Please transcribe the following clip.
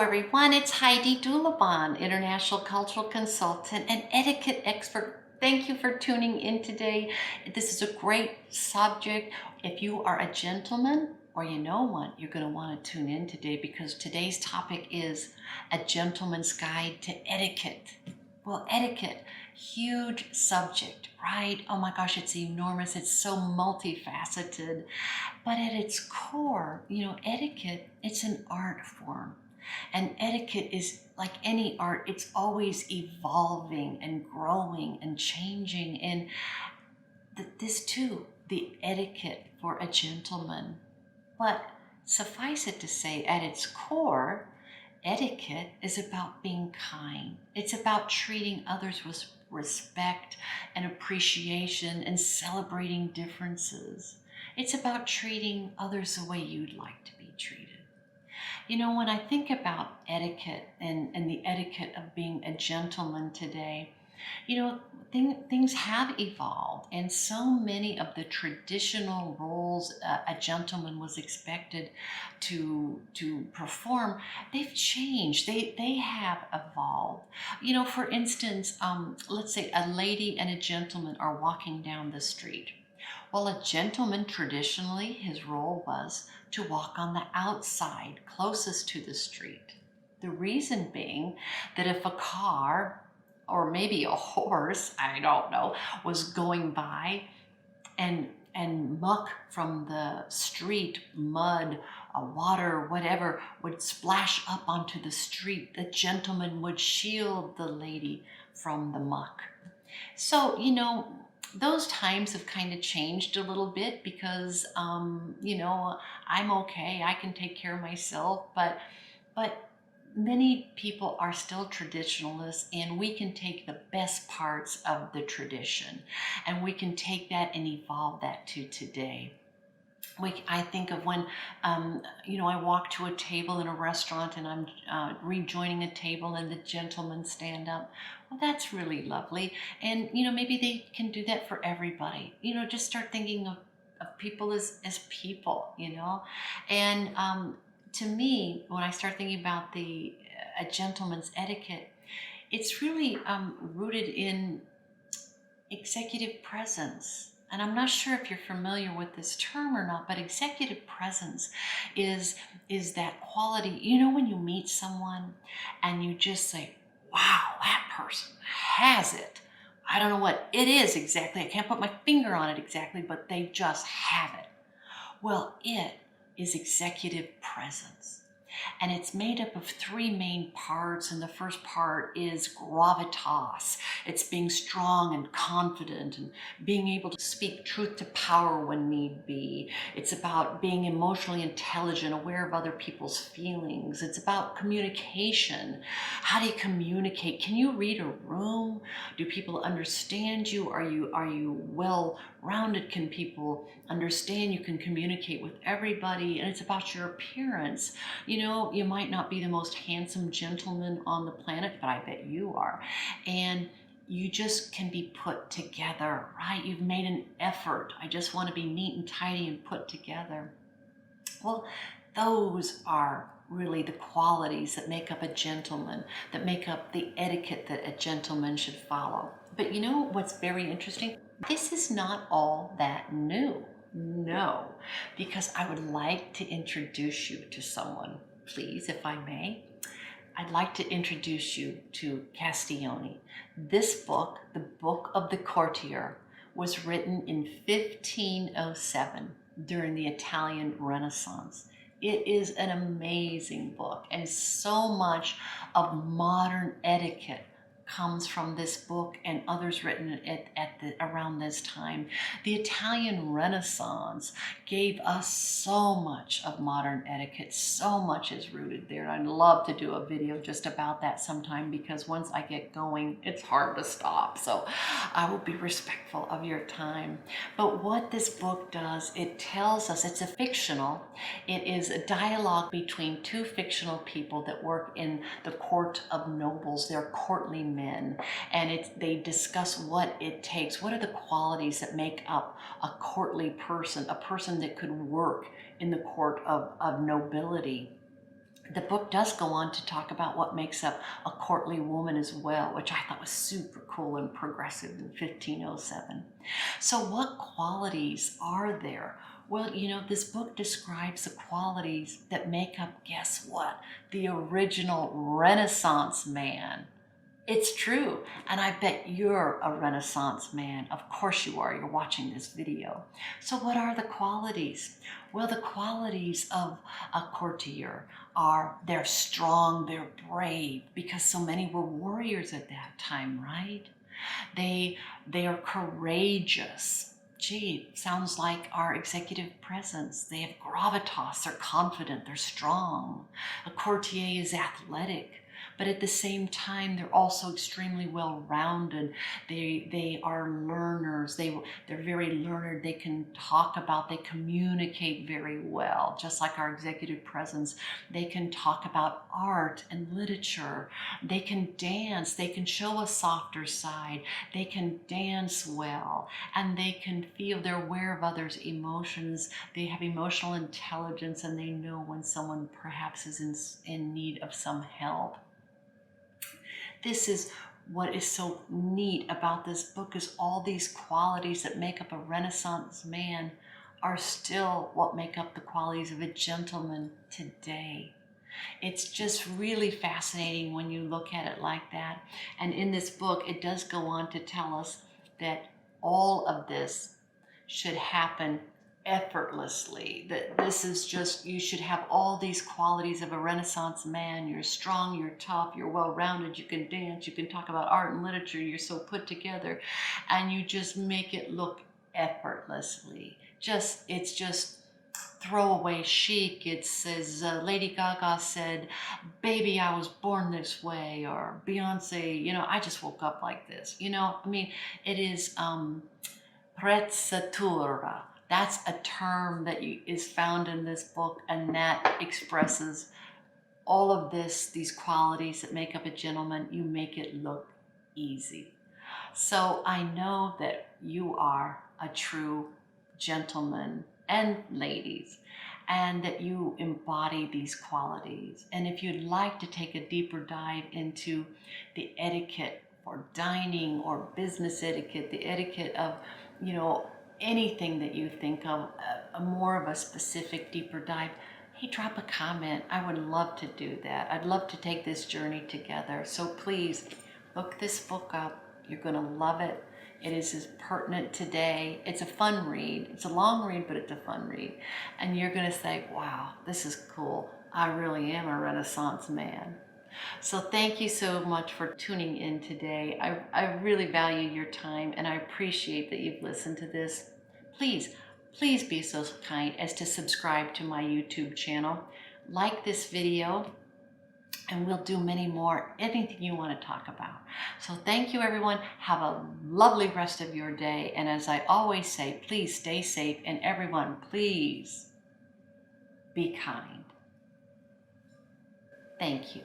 everyone, it's Heidi Dulabon, International Cultural Consultant and Etiquette Expert. Thank you for tuning in today. This is a great subject. If you are a gentleman or you know one, you're going to want to tune in today because today's topic is a gentleman's guide to etiquette. Well, etiquette, huge subject, right? Oh my gosh, it's enormous. It's so multifaceted. But at its core, etiquette, it's an art form. And etiquette is like any art, it's always evolving and growing and changing. And this too, the etiquette for a gentleman. But suffice it to say, at its core, etiquette is about being kind. It's about treating others with respect and appreciation and celebrating differences. It's about treating others the way you'd like to be treated. When I think about etiquette and the etiquette of being a gentleman today, things have evolved, and so many of the traditional roles a gentleman was expected to perform, they've changed. They have evolved. For instance, let's say a lady and a gentleman are walking down the street. Well, a gentleman traditionally, his role was to walk on the outside, closest to the street. The reason being that if a car or maybe a horse, I don't know, was going by and muck from the street, mud, water, whatever, would splash up onto the street, the gentleman would shield the lady from the muck. So, those times have kind of changed a little bit because, I'm okay, I can take care of myself, but many people are still traditionalists, and we can take the best parts of the tradition and we can take that and evolve that to today. I think of when, I walk to a table in a restaurant and I'm rejoining a table and the gentlemen stand up. Well, that's really lovely. And, maybe they can do that for everybody. Just start thinking of people as people, And to me, when I start thinking about a gentleman's etiquette, it's really rooted in executive presence. And I'm not sure if you're familiar with this term or not, but executive presence is that quality. When you meet someone and you just say, wow, that person has it. I don't know what it is exactly. I can't put my finger on it exactly, but they just have it. Well, it is executive presence. And it's made up of three main parts. And the first part is gravitas. It's being strong and confident and being able to speak truth to power when need be. It's about being emotionally intelligent, aware of other people's feelings. It's about communication. How do you communicate? Can you read a room? Do people understand you? Are you well-rounded? Can people understand you? Can communicate with everybody? And it's about your appearance. You might not be the most handsome gentleman on the planet, but I bet you are. And you just can be put together, right? You've made an effort. I just want to be neat and tidy and put together. Well, those are really the qualities that make up a gentleman, that make up the etiquette that a gentleman should follow. But what's very interesting? This is not all that new. No, because I would like to introduce you to someone, please, if I may. I'd like to introduce you to Castiglione. This book, the Book of the Courtier, was written in 1507 during the Italian Renaissance. It is an amazing book, and so much of modern etiquette comes from this book and others written around this time. The Italian Renaissance gave us so much of modern etiquette. So much is rooted there. And I'd love to do a video just about that sometime, because once I get going, it's hard to stop. So I will be respectful of your time. But what this book does, it tells us, it's a fictional, it is a dialogue between two fictional people that work in the court of nobles. They're courtly men, and they discuss what it takes. What are the qualities that make up a courtly person, a person that could work in the court of nobility? The book does go on to talk about what makes up a courtly woman as well, which I thought was super cool and progressive in 1507. So what qualities are there? Well, this book describes the qualities that make up, guess what? The original Renaissance man. It's true, and I bet you're a Renaissance man. Of course you are, you're watching this video. So what are the qualities? Well, the qualities of a courtier are they're strong, they're brave, because so many were warriors at that time, right? They are courageous. Gee, sounds like our executive presence. They have gravitas, they're confident, they're strong. A courtier is athletic, but at the same time, they're also extremely well-rounded. They are learners. They're very learned. They can talk about, they communicate very well, just like our executive presence. They can talk about art and literature. They can dance. They can show a softer side. They can dance well, and they can feel, they're aware of others' emotions. They have emotional intelligence, and they know when someone perhaps is in need of some help. This is what is so neat about this book, is all these qualities that make up a Renaissance man are still what make up the qualities of a gentleman today. It's just really fascinating when you look at it like that. And in this book, it does go on to tell us that all of this should happen effortlessly. That this is just, you should have all these qualities of a Renaissance man. You're strong, you're tough, you're well-rounded, you can dance, you can talk about art and literature, you're so put together, and you just make it look effortlessly. It's just throwaway chic. It says, Lady Gaga said, baby, I was born this way, or Beyonce, I just woke up like this. It is prezzatura. That's a term that is found in this book, and that expresses all of these qualities that make up a gentleman. You make it look easy. So I know that you are a true gentleman and ladies, and that you embody these qualities. And if you'd like to take a deeper dive into the etiquette for dining or business etiquette, the etiquette of, anything that you think of, a more of a specific deeper dive, hey, drop a comment. I would love to do that. I'd love to take this journey together. So please look this book up. You're going to love it. It is as pertinent today. It's a fun read. It's a long read, but it's a fun read. And you're going to say, wow, this is cool. I really am a Renaissance man. So thank you so much for tuning in today. I really value your time, and I appreciate that you've listened to this. Please be so kind as to subscribe to my YouTube channel. Like this video, and we'll do many more, anything you want to talk about. So thank you, everyone. Have a lovely rest of your day. And as I always say, please stay safe, and everyone, please be kind. Thank you.